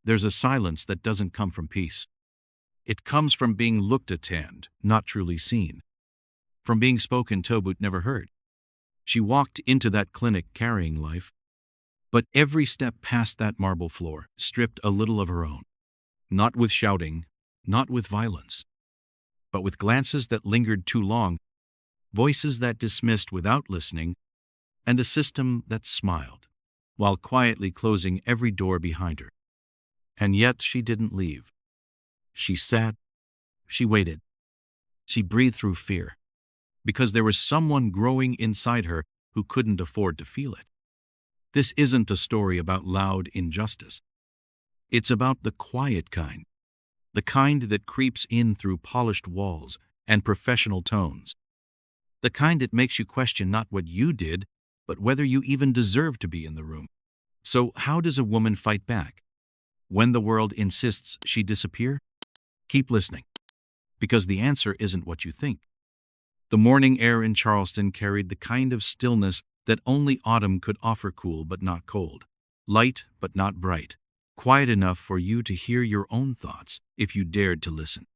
There's a silence that doesn't come from peace. It comes from being looked at and not truly seen. From being spoken to but never heard. She walked into that clinic carrying life, but every step past that marble floor stripped a little of her own. Not with shouting, not with violence, but with glances that lingered too long, voices that dismissed without listening, and a system that smiled, while quietly closing every door behind her. And yet she didn't leave. She sat, she waited, she breathed through fear, because there was someone growing inside her who couldn't afford to feel it. This isn't a story about loud injustice. It's about the quiet kind, the kind that creeps in through polished walls and professional tones, the kind that makes you question not what you did, but whether you even deserve to be in the room. So how does a woman fight back? When the world insists she disappear? Keep listening, because the answer isn't what you think. The morning air in Charleston carried the kind of stillness that only autumn could offer, cool but not cold, light but not bright, quiet enough for you to hear your own thoughts if you dared to listen.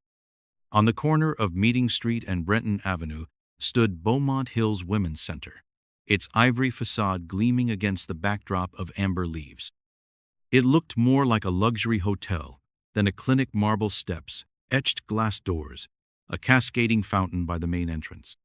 On the corner of Meeting Street and Brenton Avenue stood Beaumont Hills Women's Center, its ivory facade gleaming against the backdrop of amber leaves. It looked more like a luxury hotel than a clinic. Marble steps, etched glass doors, a cascading fountain by the main entrance.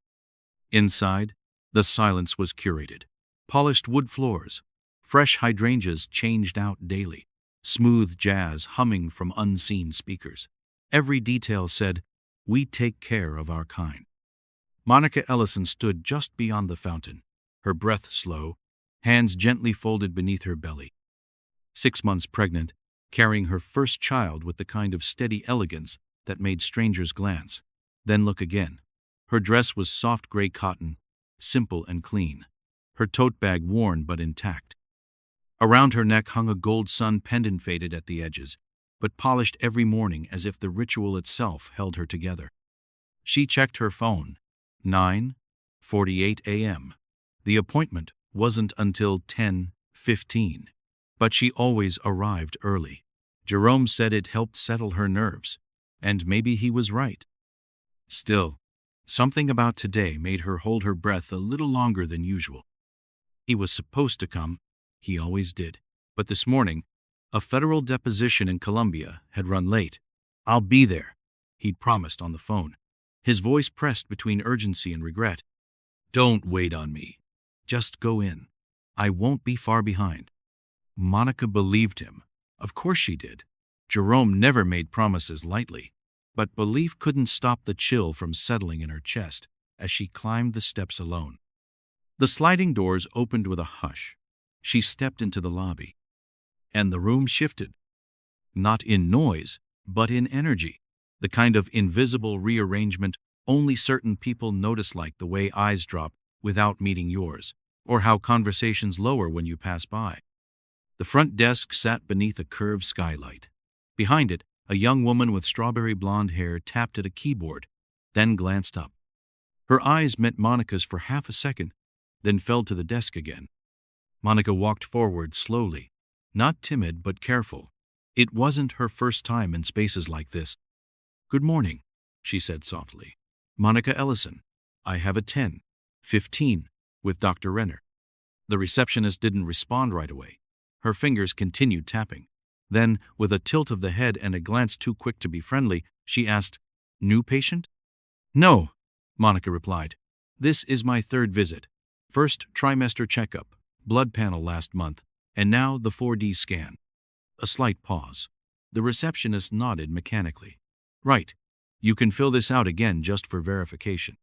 Inside, the silence was curated. Polished wood floors, fresh hydrangeas changed out daily, smooth jazz humming from unseen speakers. Every detail said, "We take care of our kind." Monica Ellison stood just beyond the fountain, her breath slow, hands gently folded beneath her belly. 6 months pregnant, carrying her first child with the kind of steady elegance that made strangers glance, then look again. Her dress was soft gray cotton, simple and clean, her tote bag worn but intact. Around her neck hung a gold sun pendant, faded at the edges, but polished every morning as if the ritual itself held her together. She checked her phone. 9:48 a.m. The appointment wasn't until 10:15, but she always arrived early. Jerome said it helped settle her nerves, and maybe he was right. Still, something about today made her hold her breath a little longer than usual. He was supposed to come, he always did, but this morning, a federal deposition in Columbia had run late. "I'll be there," he'd promised on the phone, his voice pressed between urgency and regret. "Don't wait on me. Just go in. I won't be far behind." Monica believed him. Of course she did. Jerome never made promises lightly, but belief couldn't stop the chill from settling in her chest as she climbed the steps alone. The sliding doors opened with a hush. She stepped into the lobby, and the room shifted. Not in noise, but in energy, the kind of invisible rearrangement only certain people notice, like the way eyes drop without meeting yours, or how conversations lower when you pass by. The front desk sat beneath a curved skylight. Behind it, a young woman with strawberry blonde hair tapped at a keyboard, then glanced up. Her eyes met Monica's for half a second, then fell to the desk again. Monica walked forward slowly, not timid but careful. It wasn't her first time in spaces like this. "Good morning," she said softly. "Monica Ellison. I have a 10:15 with Dr. Renner." The receptionist didn't respond right away. Her fingers continued tapping. Then, with a tilt of the head and a glance too quick to be friendly, she asked, "New patient?" "No," Monica replied. "This is my third visit. First trimester checkup, blood panel last month, and now the 4D scan." A slight pause. The receptionist nodded mechanically. "Right. You can fill this out again just for verification."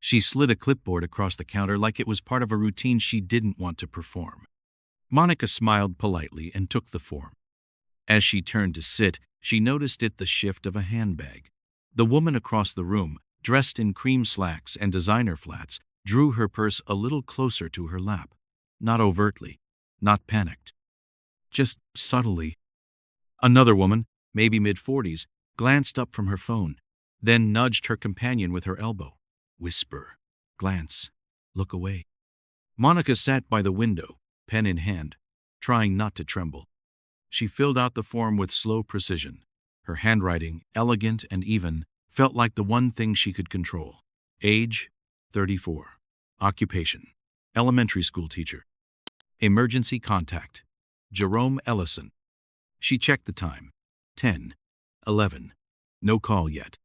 She slid a clipboard across the counter like it was part of a routine she didn't want to perform. Monica smiled politely and took the form. As she turned to sit, she noticed the shift of a handbag. The woman across the room, dressed in cream slacks and designer flats, drew her purse a little closer to her lap. Not overtly, not panicked. Just subtly. Another woman, maybe mid-40s, glanced up from her phone, then nudged her companion with her elbow. Whisper, glance, look away. Monica sat by the window, pen in hand, trying not to tremble. She filled out the form with slow precision. Her handwriting, elegant and even, felt like the one thing she could control. Age, 34. Occupation, elementary school teacher. Emergency contact, Jerome Ellison. She checked the time. 10:11. No call yet.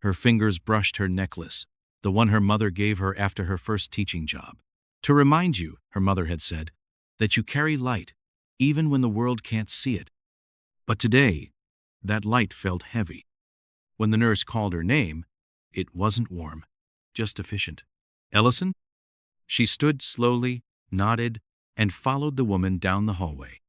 Her fingers brushed her necklace, the one her mother gave her after her first teaching job. To remind you, her mother had said, that you carry light, even when the world can't see it. But today, that light felt heavy. When the nurse called her name, it wasn't warm, just efficient. Ellison? She stood slowly, nodded, and followed the woman down the hallway.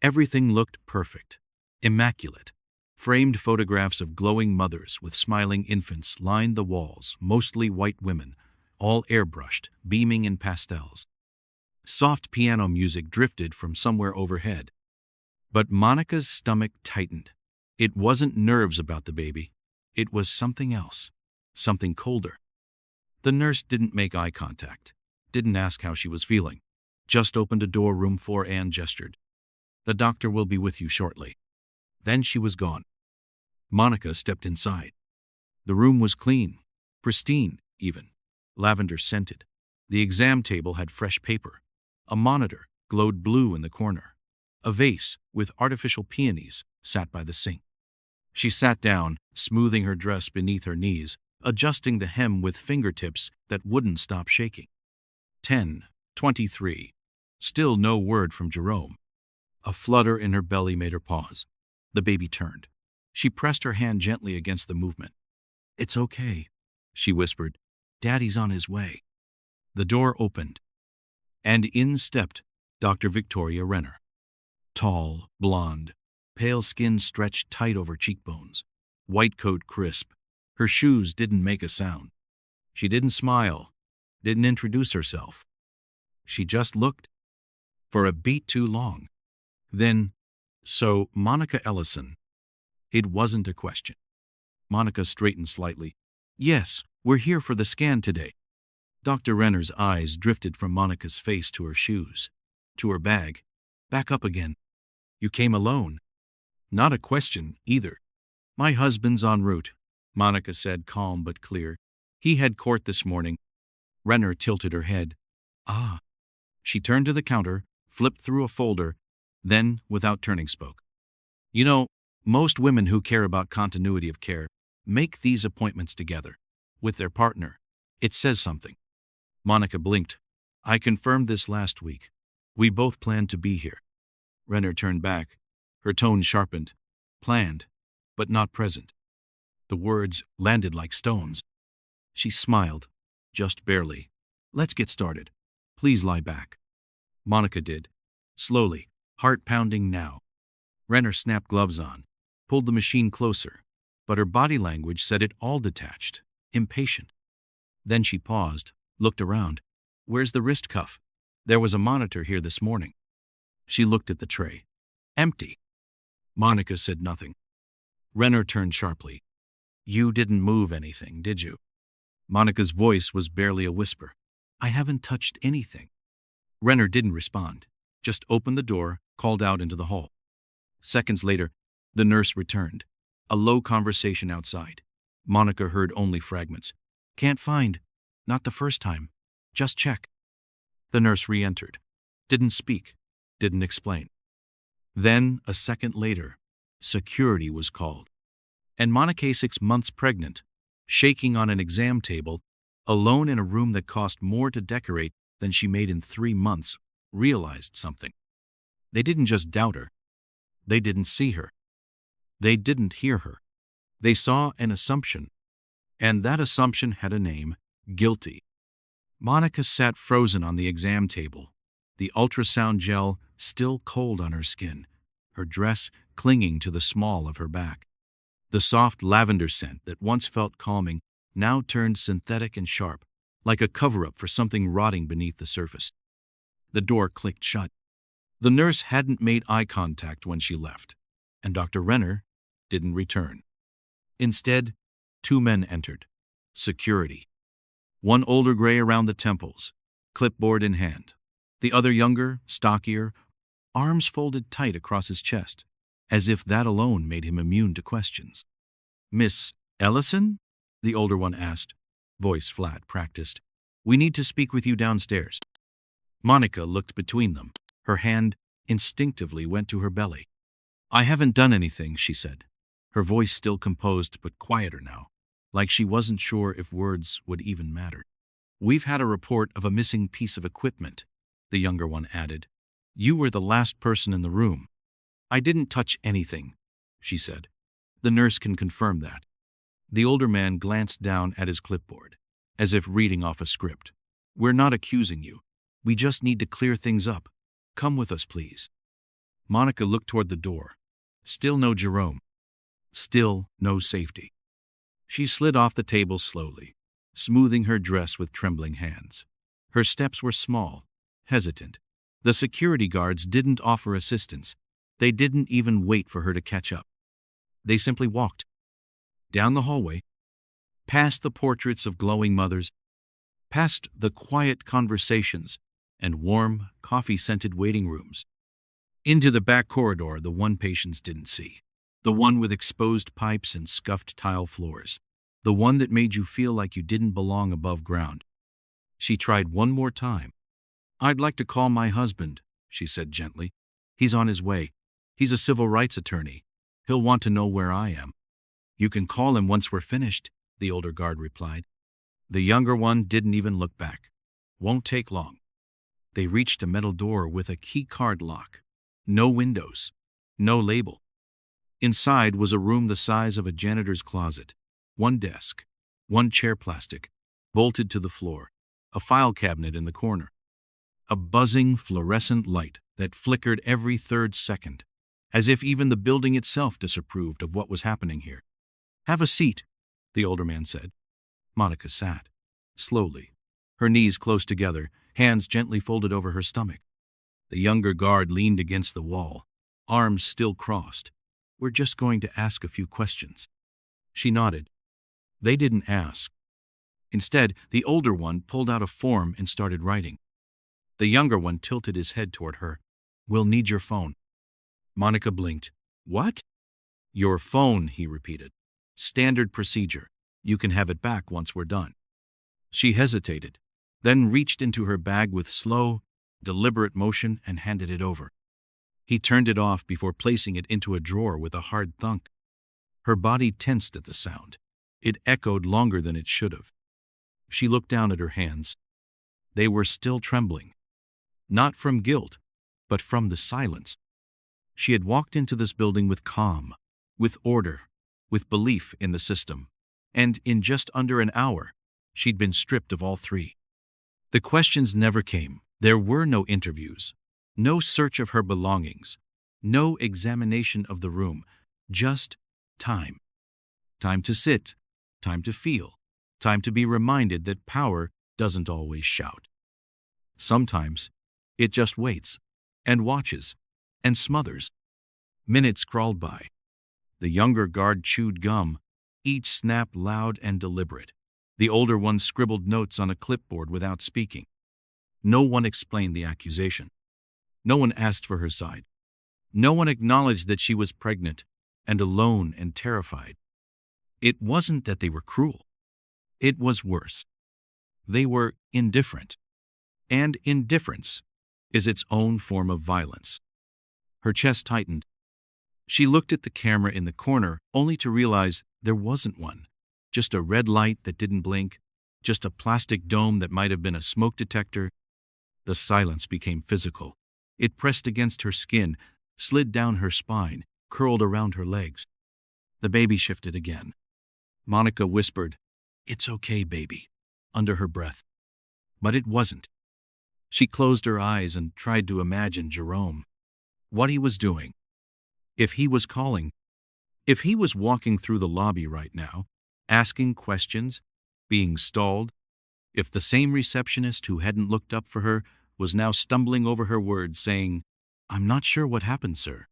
Everything looked perfect, immaculate. Framed photographs of glowing mothers with smiling infants lined the walls, mostly white women, all airbrushed, beaming in pastels. Soft piano music drifted from somewhere overhead. But Monica's stomach tightened. It wasn't nerves about the baby. It was something else, something colder. The nurse didn't make eye contact, didn't ask how she was feeling, just opened a door room 4 and gestured. The doctor will be with you shortly. Then she was gone. Monica stepped inside. The room was clean, pristine even, lavender scented. The exam table had fresh paper. A monitor glowed blue in the corner. A vase with artificial peonies sat by the sink. She sat down, smoothing her dress beneath her knees, adjusting the hem with fingertips that wouldn't stop shaking. 10:23. Still no word from Jerome. A flutter in her belly made her pause. The baby turned. She pressed her hand gently against the movement. "It's okay," she whispered. "Daddy's on his way." The door opened, and in stepped Dr. Victoria Renner. Tall, blonde, pale skin stretched tight over cheekbones, white coat crisp. Her shoes didn't make a sound. She didn't smile, didn't introduce herself. She just looked, for a beat too long. Then, "So, Monica Ellison." It wasn't a question. Monica straightened slightly. "Yes, we're here for the scan today." Dr. Renner's eyes drifted from Monica's face to her shoes, to her bag, back up again. "You came alone." Not a question, either. "My husband's en route," Monica said, calm but clear. "He had court this morning." Renner tilted her head. "Ah." She turned to the counter, flipped through a folder, then, without turning, spoke. "You know, most women who care about continuity of care make these appointments together, with their partner. It says something." Monica blinked. "I confirmed this last week. We both planned to be here." Renner turned back. Her tone sharpened. "Planned, but not present." The words landed like stones. She smiled, just barely. "Let's get started. Please lie back." Monica did, slowly, heart pounding now. Renner snapped gloves on, pulled the machine closer, but her body language said it all detached, impatient. Then she paused, looked around. "Where's the wrist cuff? There was a monitor here this morning." She looked at the tray. Empty. Monica said nothing. Renner turned sharply. "You didn't move anything, did you?" Monica's voice was barely a whisper. "I haven't touched anything." Renner didn't respond, just opened the door, called out into the hall. Seconds later, the nurse returned. A low conversation outside. Monica heard only fragments. "Can't find. Not the first time. Just check." The nurse re-entered. Didn't speak. Didn't explain. Then, a second later, security was called. And Monica, 6 months pregnant, shaking on an exam table, alone in a room that cost more to decorate than she made in 3 months, realized something. They didn't just doubt her. They didn't see her. They didn't hear her. They saw an assumption. And that assumption had a name: guilty. Monica sat frozen on the exam table, the ultrasound gel still cold on her skin, her dress clinging to the small of her back. The soft lavender scent that once felt calming now turned synthetic and sharp, like a cover-up for something rotting beneath the surface. The door clicked shut. The nurse hadn't made eye contact when she left, and Dr. Renner didn't return. Instead, 2 men entered. Security. One older gray around the temples, clipboard in hand. The other younger, stockier, arms folded tight across his chest, as if that alone made him immune to questions. "Miss Ellison?" the older one asked, voice flat, practiced. "We need to speak with you downstairs." Monica looked between them. Her hand instinctively went to her belly. "I haven't done anything," she said, her voice still composed but quieter now, like she wasn't sure if words would even matter. "We've had a report of a missing piece of equipment," the younger one added. "You were the last person in the room." "I didn't touch anything," she said. "The nurse can confirm that." The older man glanced down at his clipboard, as if reading off a script. "We're not accusing you. We just need to clear things up. Come with us, please." Monica looked toward the door. Still no Jerome. Still no safety. She slid off the table slowly, smoothing her dress with trembling hands. Her steps were small, hesitant. The security guards didn't offer assistance. They didn't even wait for her to catch up. They simply walked. Down the hallway, past the portraits of glowing mothers, past the quiet conversations and warm, coffee-scented waiting rooms, into the back corridor the one patients didn't see, the one with exposed pipes and scuffed tile floors, the one that made you feel like you didn't belong above ground. She tried one more time. "I'd like to call my husband," she said gently. "He's on his way. He's a civil rights attorney. He'll want to know where I am." "You can call him once we're finished," the older guard replied. The younger one didn't even look back. "Won't take long." They reached a metal door with a key card lock. No windows. No label. Inside was a room the size of a janitor's closet. One desk. One chair plastic, bolted to the floor. A file cabinet in the corner. A buzzing fluorescent light that flickered every third second, as if even the building itself disapproved of what was happening here. "Have a seat," the older man said. Monica sat, slowly, her knees close together, hands gently folded over her stomach. The younger guard leaned against the wall, arms still crossed. "We're just going to ask a few questions." She nodded. They didn't ask. Instead, the older one pulled out a form and started writing. The younger one tilted his head toward her. "We'll need your phone." Monica blinked. "What?" "Your phone," he repeated. "Standard procedure. You can have it back once we're done." She hesitated, then reached into her bag with slow, deliberate motion and handed it over. He turned it off before placing it into a drawer with a hard thunk. Her body tensed at the sound. It echoed longer than it should have. She looked down at her hands. They were still trembling. Not from guilt, but from the silence. She had walked into this building with calm, with order, with belief in the system. And in just under an hour, she'd been stripped of all three. The questions never came. There were no interviews, no search of her belongings, no examination of the room, just time. Time to sit, time to feel, time to be reminded that power doesn't always shout. Sometimes it just waits and watches and smothers. Minutes crawled by. The younger guard chewed gum, each snap loud and deliberate. The older one scribbled notes on a clipboard without speaking. No one explained the accusation. No one asked for her side. No one acknowledged that she was pregnant and alone and terrified. It wasn't that they were cruel. It was worse. They were indifferent. And indifference is its own form of violence. Her chest tightened. She looked at the camera in the corner, only to realize there wasn't one. Just a red light that didn't blink. Just a plastic dome that might have been a smoke detector. The silence became physical. It pressed against her skin, slid down her spine, curled around her legs. The baby shifted again. Monica whispered, "It's okay, baby," under her breath. But it wasn't. She closed her eyes and tried to imagine Jerome. What he was doing. If he was calling. If he was walking through the lobby right now, asking questions, being stalled. If the same receptionist who hadn't looked up for her was now stumbling over her words, saying, "I'm not sure what happened, sir."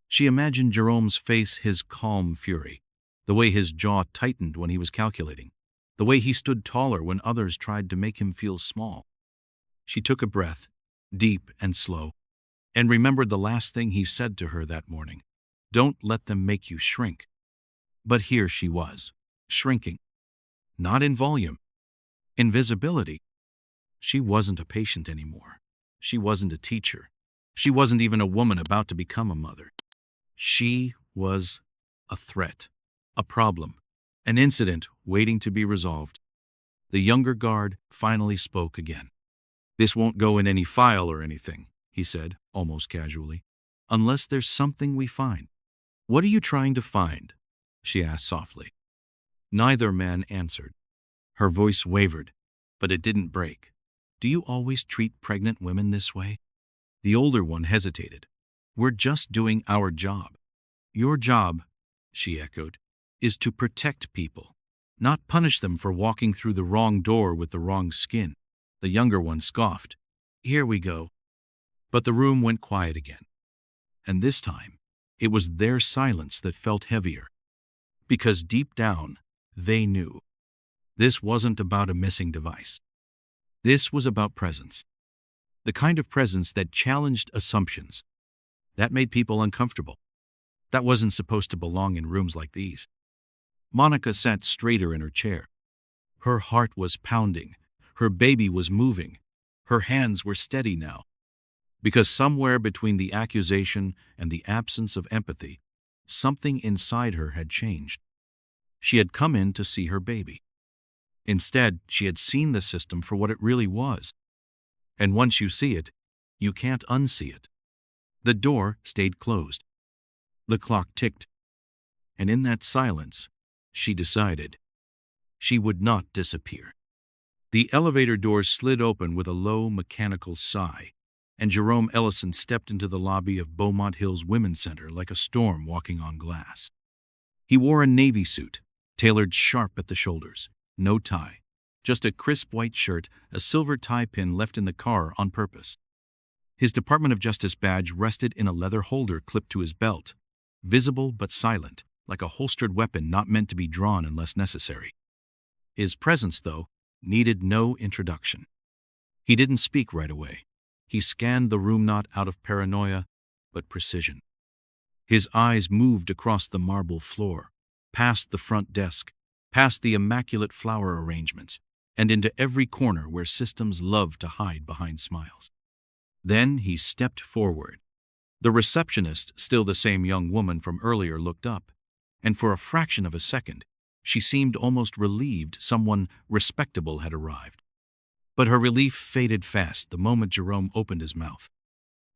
She imagined Jerome's face, his calm fury, the way his jaw tightened when he was calculating, the way he stood taller when others tried to make him feel small. She took a breath, deep and slow. and remembered the last thing he said to her that morning. Don't let them make you shrink. But here she was, shrinking. Not in volume, in visibility. She wasn't a patient anymore. She wasn't a teacher. She wasn't even a woman about to become a mother. She was a threat, a problem, an incident waiting to be resolved. The younger guard finally spoke again. This won't go in any file or anything, he said, almost casually, unless there's something we find. What are you trying to find? She asked softly. Neither man answered. Her voice wavered, but it didn't break. Do you always treat pregnant women this way? The older one hesitated. We're just doing our job. Your job, she echoed, is to protect people, not punish them for walking through the wrong door with the wrong skin. The younger one scoffed. Here we go. But the room went quiet again. And this time, it was their silence that felt heavier. Because deep down, they knew. This wasn't about a missing device. This was about presence. The kind of presence that challenged assumptions. That made people uncomfortable. That wasn't supposed to belong in rooms like these. Monica sat straighter in her chair. Her heart was pounding. Her baby was moving. Her hands were steady now. Because somewhere between the accusation and the absence of empathy, something inside her had changed. She had come in to see her baby. Instead, she had seen the system for what it really was. And once you see it, you can't unsee it. The door stayed closed. The clock ticked. And in that silence, she decided she would not disappear. The elevator doors slid open with a low, mechanical sigh, and Jerome Ellison stepped into the lobby of Beaumont Hills Women's Center like a storm walking on glass. He wore a navy suit, tailored sharp at the shoulders, no tie, just a crisp white shirt, a silver tie pin left in the car on purpose. His Department of Justice badge rested in a leather holder clipped to his belt, visible but silent, like a holstered weapon not meant to be drawn unless necessary. His presence, though, needed no introduction. He didn't speak right away. He scanned the room not out of paranoia, but precision. His eyes moved across the marble floor, past the front desk, past the immaculate flower arrangements, and into every corner where systems love to hide behind smiles. Then he stepped forward. The receptionist, still the same young woman from earlier, looked up, and for a fraction of a second, she seemed almost relieved someone respectable had arrived. But her relief faded fast the moment Jerome opened his mouth.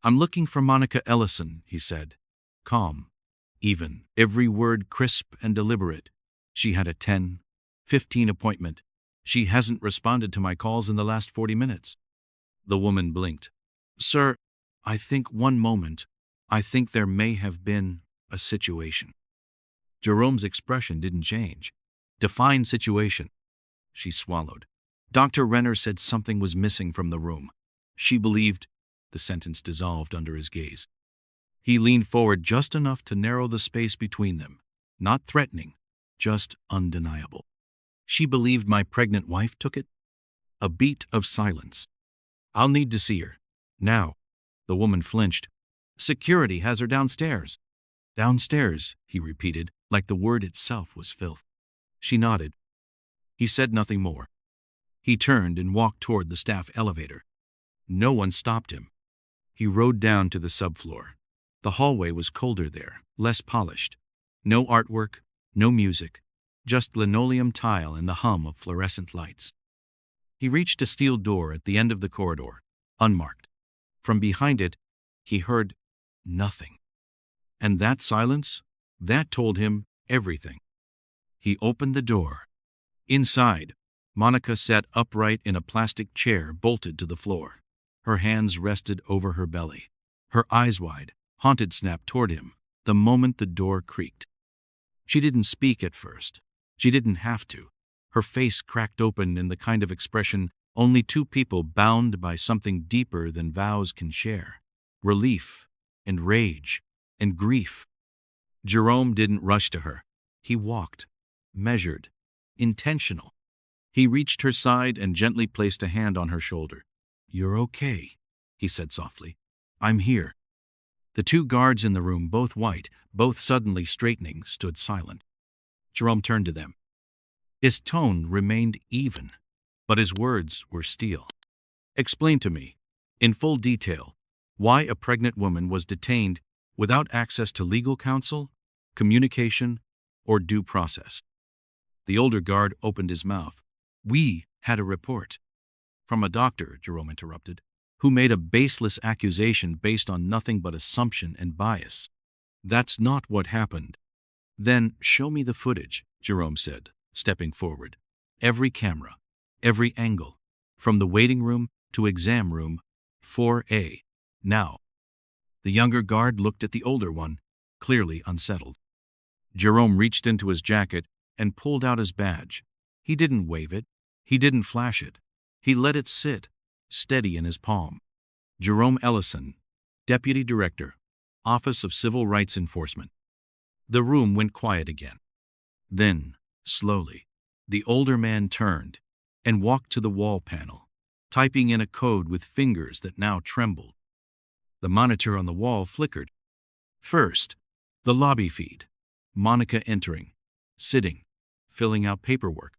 I'm looking for Monica Ellison, he said, calm, even, every word crisp and deliberate. She had a 10:15 appointment. She hasn't responded to my calls in the last 40 minutes. The woman blinked. Sir, I think one moment. I think there may have been a situation. Jerome's expression didn't change. Define situation. She swallowed. Dr. Renner said something was missing from the room. She believed. The sentence dissolved under his gaze. He leaned forward just enough to narrow the space between them. Not threatening, just undeniable. She believed my pregnant wife took it? A beat of silence. I'll need to see her. Now. The woman flinched. Security has her downstairs. Downstairs, he repeated, like the word itself was filth. She nodded. He said nothing more. He turned and walked toward the staff elevator. No one stopped him. He rode down to the subfloor. The hallway was colder there, less polished. No artwork, no music, just linoleum tile and the hum of fluorescent lights. He reached a steel door at the end of the corridor, unmarked. From behind it, he heard nothing. And that silence, that told him everything. He opened the door. Inside, Monica sat upright in a plastic chair bolted to the floor. Her hands rested over her belly. Her eyes wide, haunted snapped toward him the moment the door creaked. She didn't speak at first. She didn't have to. Her face cracked open in the kind of expression only two people bound by something deeper than vows can share. Relief and rage and grief. Jerome didn't rush to her. He walked, measured, intentional. He reached her side and gently placed a hand on her shoulder. You're okay, he said softly. I'm here. The two guards in the room, both white, both suddenly straightening, stood silent. Jerome turned to them. His tone remained even, but his words were steel. Explain to me, in full detail, why a pregnant woman was detained without access to legal counsel, communication, or due process. The older guard opened his mouth. We had a report. From a doctor, Jerome interrupted, who made a baseless accusation based on nothing but assumption and bias. That's not what happened. Then show me the footage, Jerome said, stepping forward. Every camera, every angle, from the waiting room to exam room 4A. Now. The younger guard looked at the older one, clearly unsettled. Jerome reached into his jacket and pulled out his badge. He didn't wave it. He didn't flash it. He let it sit, steady in his palm. Jerome Ellison, Deputy Director, Office of Civil Rights Enforcement. The room went quiet again. Then, slowly, the older man turned and walked to the wall panel, typing in a code with fingers that now trembled. The monitor on the wall flickered. First, the lobby feed. Monica entering, sitting, filling out paperwork.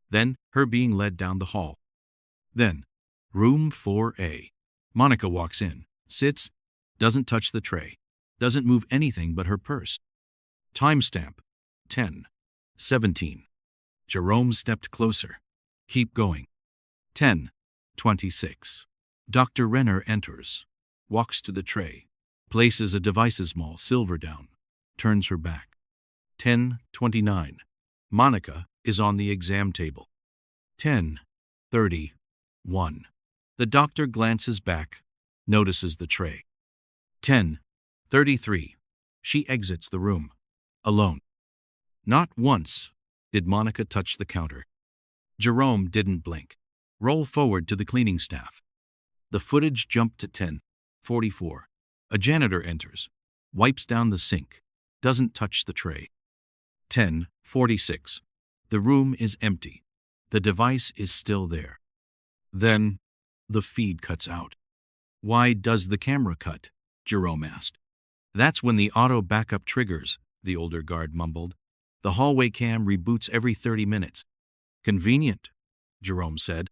Then, her being led down the hall. Then, room 4A. Monica walks in, sits, doesn't touch the tray, doesn't move anything but her purse. Timestamp, 10:17. Jerome stepped closer. Keep going. 10:26. Dr. Renner enters, walks to the tray, places a devices-small silver down, turns her back. 10:29. Monica is on the exam table. 10:31. The doctor glances back, notices the tray. 10:33. She exits the room, alone. Not once did Monica touch the counter. Jerome didn't blink. Roll forward to the cleaning staff. The footage jumped to 10:44. A janitor enters, wipes down the sink, doesn't touch the tray. 10:46. The room is empty. The device is still there. Then, the feed cuts out. Why does the camera cut? Jerome asked. That's when the auto backup triggers, the older guard mumbled. The hallway cam reboots every 30 minutes. Convenient, Jerome said.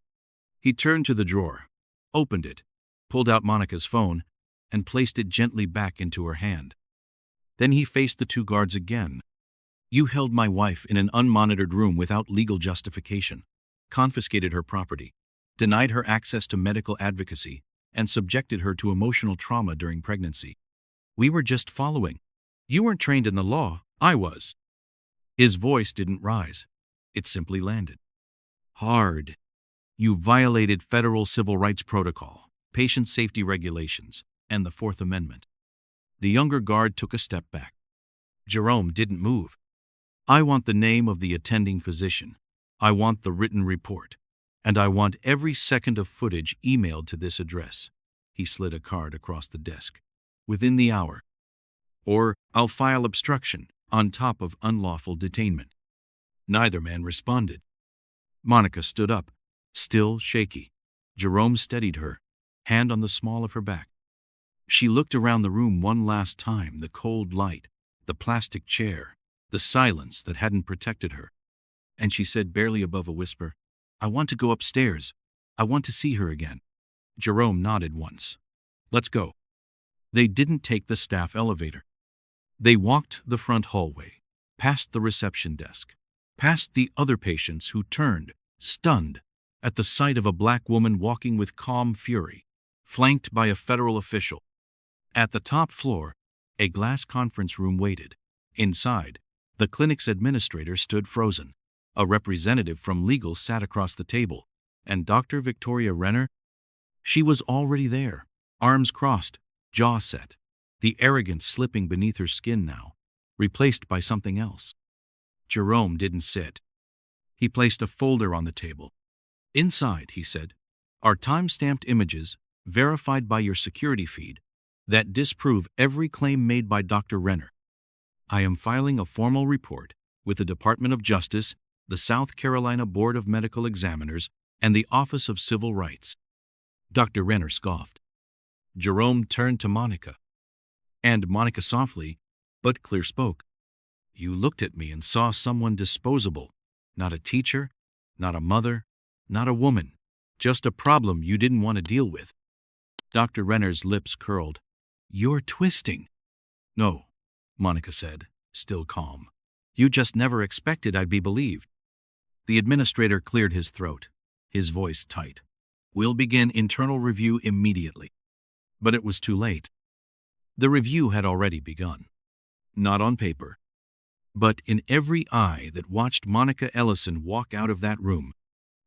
He turned to the drawer, opened it, pulled out Monica's phone, and placed it gently back into her hand. Then he faced the two guards again. You held my wife in an unmonitored room without legal justification, confiscated her property, denied her access to medical advocacy, and subjected her to emotional trauma during pregnancy. We were just following. You weren't trained in the law, I was. His voice didn't rise. It simply landed. Hard. You violated federal civil rights protocol, patient safety regulations, and the Fourth Amendment. The younger guard took a step back. Jerome didn't move. I want the name of the attending physician. I want the written report. And I want every second of footage emailed to this address. He slid a card across the desk. Within the hour. Or I'll file obstruction on top of unlawful detainment. Neither man responded. Monica stood up, still shaky. Jerome steadied her, hand on the small of her back. She looked around the room one last time, the cold light, the plastic chair, the silence that hadn't protected her. And she said barely above a whisper, I want to go upstairs. I want to see her again. Jerome nodded once. Let's go. They didn't take the staff elevator. They walked the front hallway, past the reception desk, past the other patients who turned, stunned, at the sight of a black woman walking with calm fury, flanked by a federal official. At the top floor, a glass conference room waited. Inside, the clinic's administrator stood frozen. A representative from legal sat across the table, and Dr. Victoria Renner? She was already there, arms crossed, jaw set, the arrogance slipping beneath her skin now, replaced by something else. Jerome didn't sit. He placed a folder on the table. Inside, he said, are time-stamped images, verified by your security feed, that disprove every claim made by Dr. Renner. I am filing a formal report with the Department of Justice, the South Carolina Board of Medical Examiners, and the Office of Civil Rights. Dr. Renner scoffed. Jerome turned to Monica. And Monica softly, but clear spoke. You looked at me and saw someone disposable. Not a teacher, not a mother, not a woman. Just a problem you didn't want to deal with. Dr. Renner's lips curled. You're twisting. No, Monica said, still calm. You just never expected I'd be believed. The administrator cleared his throat, his voice tight. We'll begin internal review immediately. But it was too late. The review had already begun. Not on paper, but in every eye that watched Monica Ellison walk out of that room.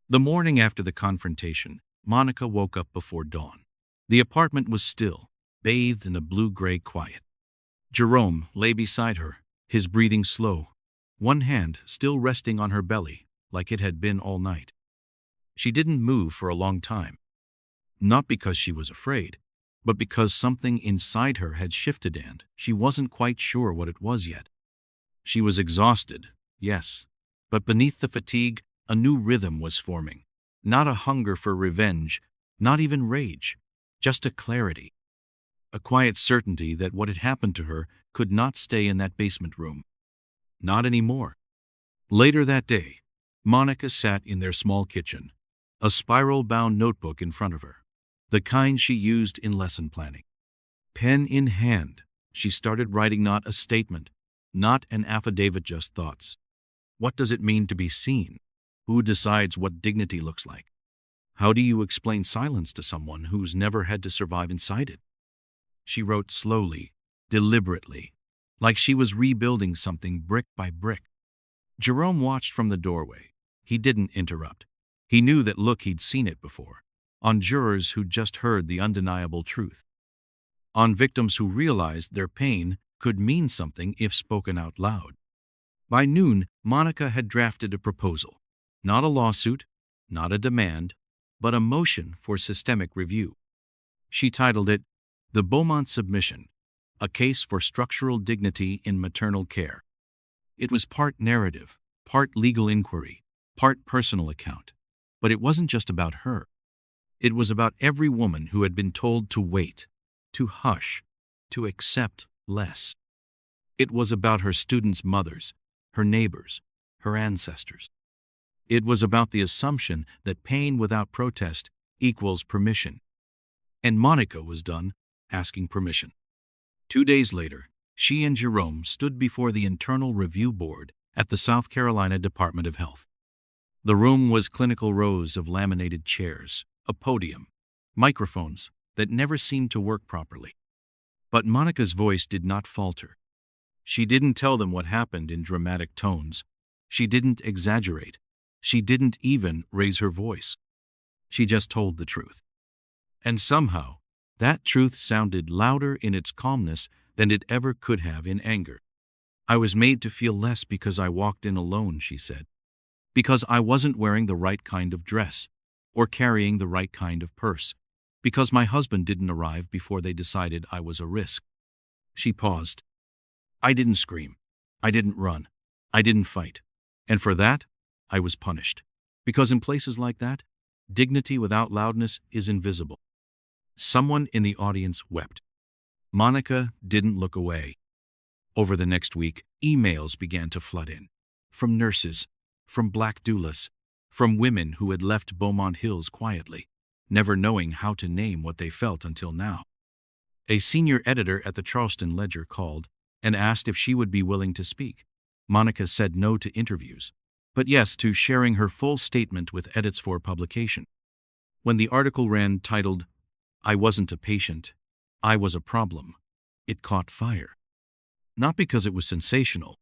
The morning after the confrontation, Monica woke up before dawn. The apartment was still, bathed in a blue-gray quiet. Jerome lay beside her, his breathing slow, one hand still resting on her belly like it had been all night. She didn't move for a long time, not because she was afraid, but because something inside her had shifted and she wasn't quite sure what it was yet. She was exhausted, yes, but beneath the fatigue, a new rhythm was forming. Not a hunger for revenge, not even rage, just a clarity. A quiet certainty that what had happened to her could not stay in that basement room. Not anymore. Later that day, Monica sat in their small kitchen, a spiral-bound notebook in front of her, the kind she used in lesson planning. Pen in hand, she started writing not a statement, not an affidavit, just thoughts. What does it mean to be seen? Who decides what dignity looks like? How do you explain silence to someone who's never had to survive inside it? She wrote slowly, deliberately, like she was rebuilding something brick by brick. Jerome watched from the doorway. He didn't interrupt. He knew that look, he'd seen it before, on jurors who'd just heard the undeniable truth, on victims who realized their pain could mean something if spoken out loud. By noon, Monica had drafted a proposal, not a lawsuit, not a demand, but a motion for systemic review. She titled it, The Beaumont Submission, a Case for Structural Dignity in Maternal Care. It was part narrative, part legal inquiry, part personal account. But it wasn't just about her. It was about every woman who had been told to wait, to hush, to accept less. It was about her students' mothers, her neighbors, her ancestors. It was about the assumption that pain without protest equals permission. And Monica was done asking permission. 2 days later, she and Jerome stood before the Internal Review Board at the South Carolina Department of Health. The room was clinical rows of laminated chairs, a podium, microphones that never seemed to work properly. But Monica's voice did not falter. She didn't tell them what happened in dramatic tones. She didn't exaggerate. She didn't even raise her voice. She just told the truth. And somehow, that truth sounded louder in its calmness than it ever could have in anger. I was made to feel less because I walked in alone, she said. Because I wasn't wearing the right kind of dress, or carrying the right kind of purse. Because my husband didn't arrive before they decided I was a risk. She paused. I didn't scream. I didn't run. I didn't fight. And for that, I was punished. Because in places like that, dignity without loudness is invisible. Someone in the audience wept. Monica didn't look away. Over the next week, emails began to flood in. From nurses, from black doulas, from women who had left Beaumont Hills quietly, never knowing how to name what they felt until now. A senior editor at the Charleston Ledger called and asked if she would be willing to speak. Monica said no to interviews, but yes to sharing her full statement with edits for publication. When the article ran titled, I wasn't a patient, I was a problem, it caught fire. Not because it was sensational,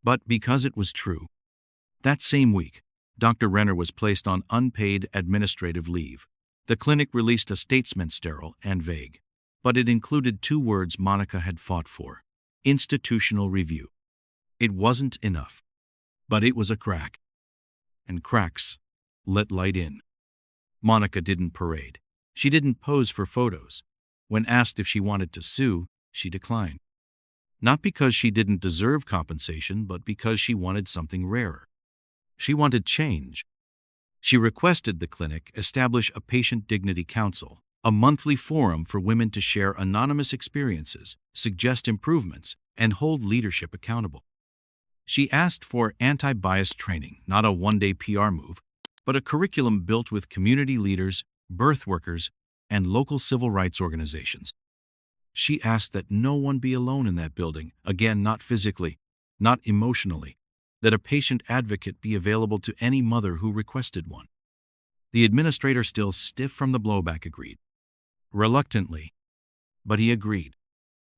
but because it was true. That same week, Dr. Renner was placed on unpaid administrative leave. The clinic released a statement sterile and vague, but it included 2 words Monica had fought for: institutional review. It wasn't enough, but it was a crack. And cracks let light in. Monica didn't parade. She didn't pose for photos. When asked if she wanted to sue, she declined. Not because she didn't deserve compensation, but because she wanted something rarer. She wanted change. She requested the clinic establish a patient dignity council, a monthly forum for women to share anonymous experiences, suggest improvements, and hold leadership accountable. She asked for anti-bias training, not a one-day PR move, but a curriculum built with community leaders, birth workers, and local civil rights organizations. She asked that no one be alone in that building, again, not physically, not emotionally, that a patient advocate be available to any mother who requested one. The administrator, still stiff from the blowback, agreed. Reluctantly, but he agreed.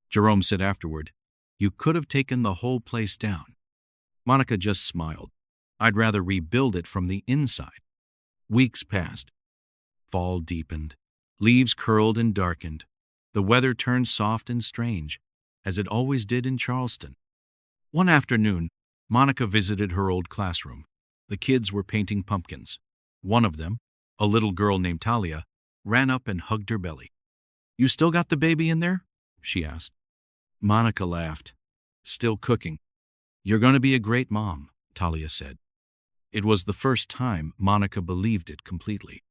Jerome said afterward, "You could have taken the whole place down." Monica just smiled. "I'd rather rebuild it from the inside." Weeks passed. Fall deepened. Leaves curled and darkened. The weather turned soft and strange, as it always did in Charleston. One afternoon, Monica visited her old classroom. The kids were painting pumpkins. One of them, a little girl named Talia, ran up and hugged her belly. "You still got the baby in there?" she asked. Monica laughed. "Still cooking." "You're going to be a great mom," Talia said. It was the first time Monica believed it completely.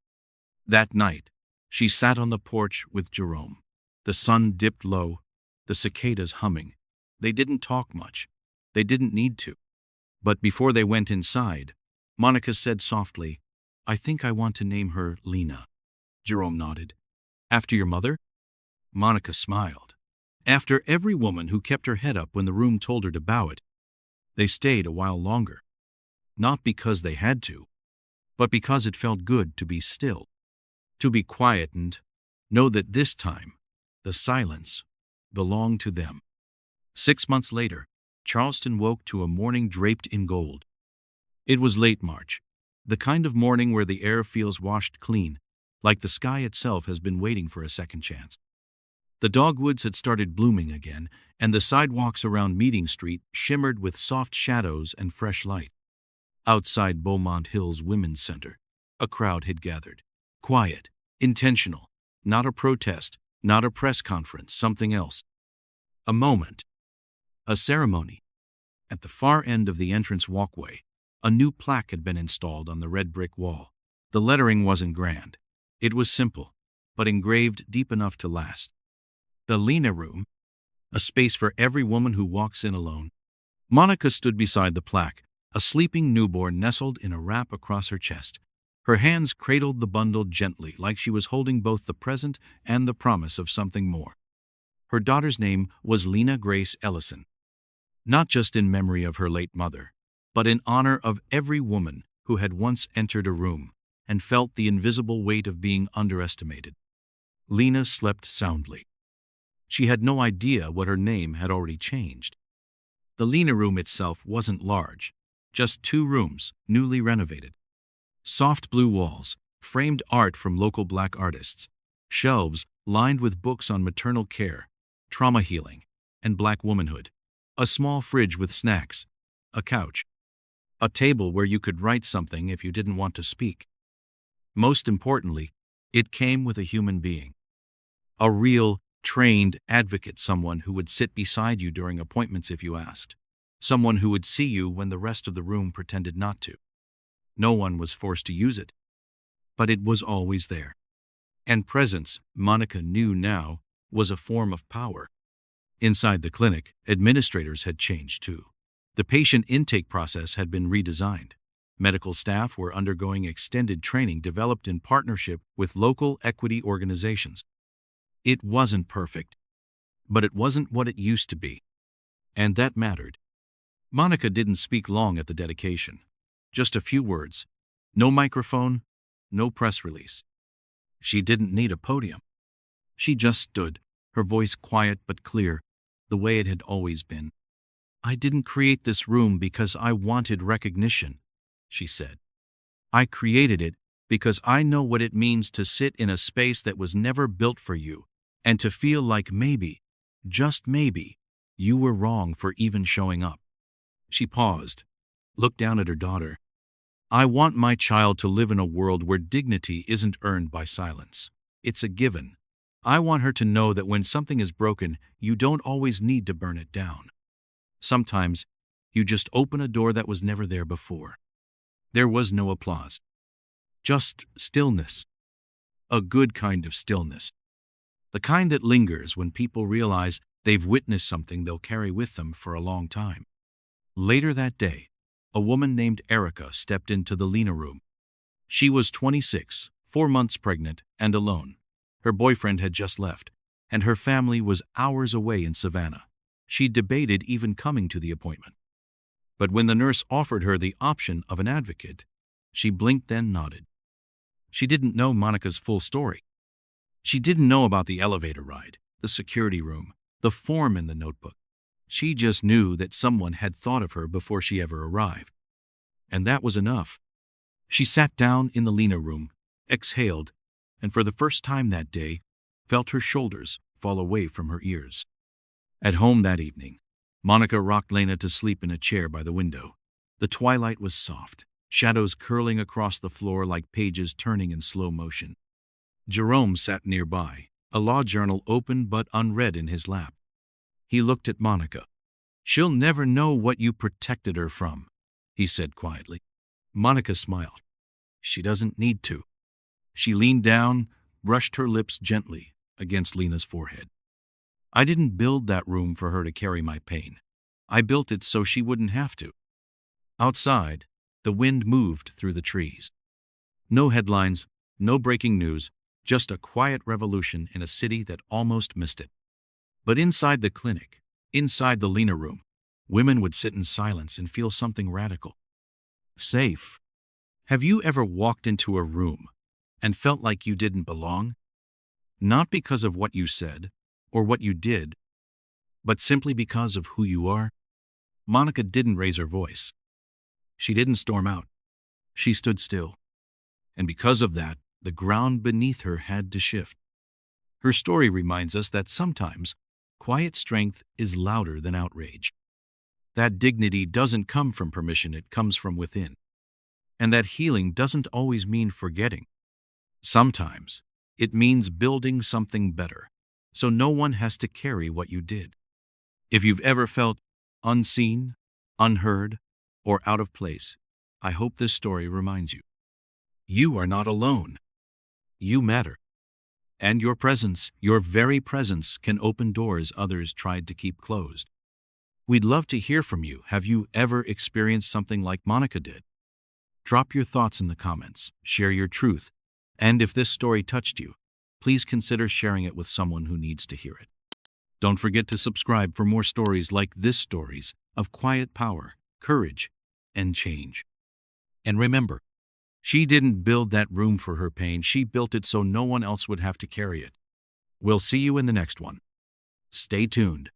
That night, she sat on the porch with Jerome. The sun dipped low, the cicadas humming. They didn't talk much. They didn't need to. But before they went inside, Monica said softly, "I think I want to name her Lena." Jerome nodded. "After your mother?" Monica smiled. After every woman who kept her head up when the room told her to bow it. They stayed a while longer. Not because they had to, but because it felt good to be still, to be quiet and know that this time, the silence belonged to them. 6 months later, Charleston woke to a morning draped in gold. It was late March, the kind of morning where the air feels washed clean, like the sky itself has been waiting for a second chance. The dogwoods had started blooming again, and the sidewalks around Meeting Street shimmered with soft shadows and fresh light. Outside Beaumont Hills Women's Center, a crowd had gathered. Quiet, intentional, not a protest, not a press conference, something else. A moment. A ceremony. At the far end of the entrance walkway, a new plaque had been installed on the red brick wall. The lettering wasn't grand. It was simple, but engraved deep enough to last. The Lena Room, a space for every woman who walks in alone. Monica stood beside the plaque, a sleeping newborn nestled in a wrap across her chest. Her hands cradled the bundle gently, like she was holding both the present and the promise of something more. Her daughter's name was Lena Grace Ellison. Not just in memory of her late mother, but in honor of every woman who had once entered a room and felt the invisible weight of being underestimated. Lena slept soundly. She had no idea what her name had already changed. The Lena Room itself wasn't large, just 2 rooms, newly renovated. Soft blue walls, framed art from local Black artists, shelves lined with books on maternal care, trauma healing, and Black womanhood, a small fridge with snacks, a couch, a table where you could write something if you didn't want to speak. Most importantly, it came with a human being. A real, trained advocate, someone who would sit beside you during appointments if you asked, someone who would see you when the rest of the room pretended not to. No one was forced to use it, but it was always there. And presence, Monica knew now, was a form of power. Inside the clinic, administrators had changed too. The patient intake process had been redesigned. Medical staff were undergoing extended training developed in partnership with local equity organizations. It wasn't perfect, but it wasn't what it used to be. And that mattered. Monica didn't speak long at the dedication. Just a few words. No microphone, no press release. She didn't need a podium. She just stood, her voice quiet but clear, the way it had always been. "I didn't create this room because I wanted recognition," she said. "I created it because I know what it means to sit in a space that was never built for you, and to feel like maybe, just maybe, you were wrong for even showing up." She paused, looked down at her daughter. "I want my child to live in a world where dignity isn't earned by silence. It's a given. I want her to know that when something is broken, you don't always need to burn it down. Sometimes, you just open a door that was never there before." There was no applause. Just stillness. A good kind of stillness. The kind that lingers when people realize they've witnessed something they'll carry with them for a long time. Later that day, a woman named Erica stepped into the Lena room. She was 26, 4 months pregnant, and alone. Her boyfriend had just left, and her family was hours away in Savannah. She debated even coming to the appointment. But when the nurse offered her the option of an advocate, she blinked then nodded. She didn't know Monica's full story. She didn't know about the elevator ride, the security room, the form in the notebook. She just knew that someone had thought of her before she ever arrived. And that was enough. She sat down in the Lena room, exhaled, and for the first time that day, felt her shoulders fall away from her ears. At home that evening, Monica rocked Lena to sleep in a chair by the window. The twilight was soft, shadows curling across the floor like pages turning in slow motion. Jerome sat nearby, a law journal open but unread in his lap. He looked at Monica. "She'll never know what you protected her from," he said quietly. Monica smiled. "She doesn't need to." She leaned down, brushed her lips gently against Lena's forehead. "I didn't build that room for her to carry my pain. I built it so she wouldn't have to." Outside, the wind moved through the trees. No headlines, no breaking news, just a quiet revolution in a city that almost missed it. But inside the clinic, inside the Lena room, women would sit in silence and feel something radical. Safe. Have you ever walked into a room and felt like you didn't belong? Not because of what you said or what you did, but simply because of who you are? Monica didn't raise her voice. She didn't storm out. She stood still. And because of that, the ground beneath her had to shift. Her story reminds us that sometimes quiet strength is louder than outrage. That dignity doesn't come from permission, it comes from within. And that healing doesn't always mean forgetting. Sometimes it means building something better, so no one has to carry what you did. If you've ever felt unseen, unheard, or out of place, I hope this story reminds you. You are not alone. You matter. And your presence, your very presence, can open doors others tried to keep closed. We'd love to hear from you. Have you ever experienced something like Monica did? Drop your thoughts in the comments, share your truth, and if this story touched you, please consider sharing it with someone who needs to hear it. Don't forget to subscribe for more stories like this, stories of quiet power, courage, and change. And remember, she didn't build that room for her pain, she built it so no one else would have to carry it. We'll see you in the next one. Stay tuned.